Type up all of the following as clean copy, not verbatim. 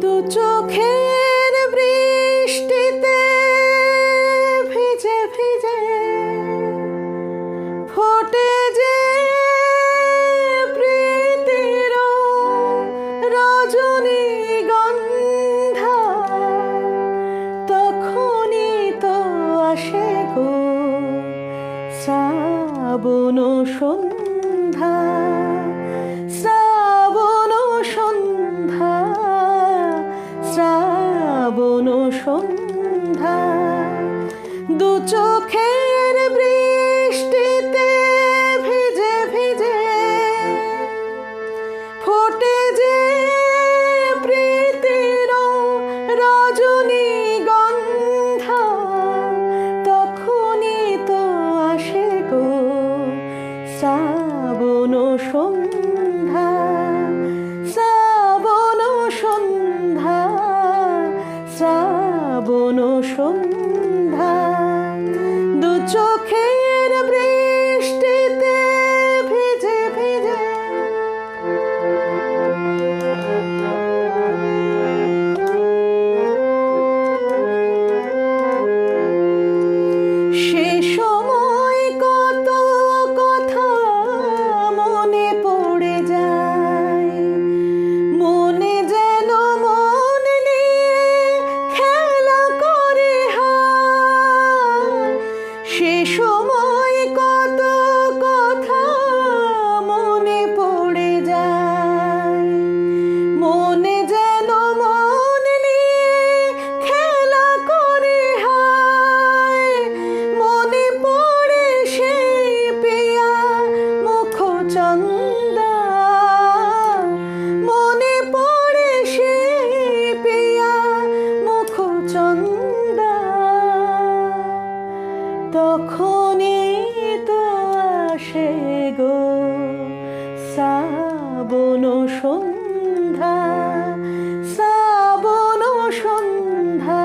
দু চোখের বৃষ্টিতে ভিজে ভিজে ফোটে যে প্রীতির রজনীগন্ধা, তখনই তো আসে গো শ্রাবণ সন্ধ্যা, শ্রাবণ সন্ধ্যা, শ্রাবণ সন্ধ্যা। দু চোখের বৃষ্টিতে ভিজে ভিজে ফোটে যে প্রীতির রজনীগন্ধা, তখনই তো আসে গো শ্রাবণ সন্ধ্যা, শ্রাবণ সন্ধ্যা, শ্রাবণ সন্ধ্যা। দু চোখের বৃষ্টিতে ভিজে ভিজে সে সময় কত কথা মনে পড়ে যায়, মনে যেন মন নিয়ে খেলা করে হায়। সে সময় কত কথা মনে পড়ে যায়, মনে যেন মন নিয়ে খেলা করে হায়। মনে পড়ে সেই পিয়া মুখচন্দা, মনে পড়ে সেই পিয়া মুখচন্দা, তখনই তো আসে গো শ্রাবণ সন্ধ্যা, শ্রাবণ সন্ধ্যা,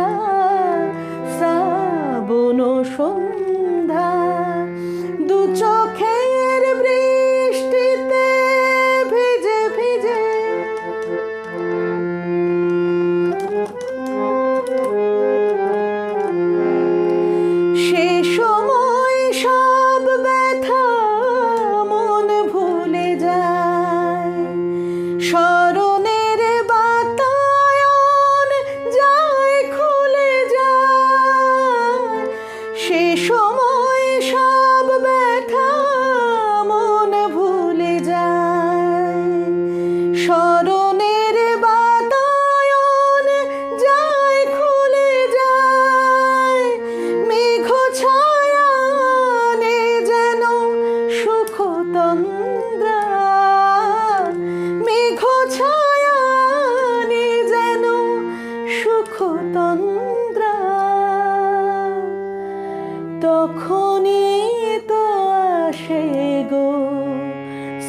শ্রাবণ সন্ধ্যা। দু চোখের বৃষ্টিতে ভিজে ভিজে সে সময় সব ব্যথা মন ভুলে যায়, স্মরণের বাতায়ন যায় খুলে যায়। সে সময় সব ব্যথা মন ভুলে যায়, স্মরণের বাতায়ন যায় খুলে যায়। মেঘ ছায়া নে যেন সুখতন্দ্রা, মেঘ ছায়া নে যেন সুখতন্দ্রা, তখনই তো আসে গো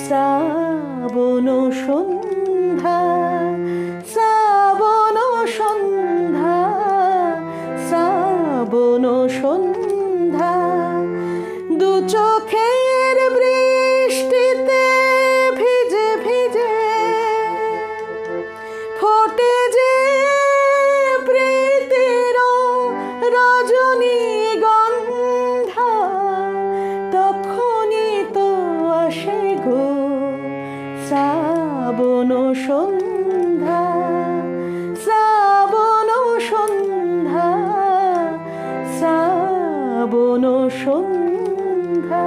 শ্রাবণ সন্ধ্যা, শ্রাবণ সন্ধ্যা, শ্রাবণ সন্ধ্যা। দু চোখের বৃষ্টিতে ভিজে ভিজে ফোটে যে প্রীতির রজনীগন্ধা, তখনই তো আসে গো শ্রাবণ সন্ধ্যা, শ্রাবণ সন্ধ্যা, শ্রাবণ সন্ধ্যা।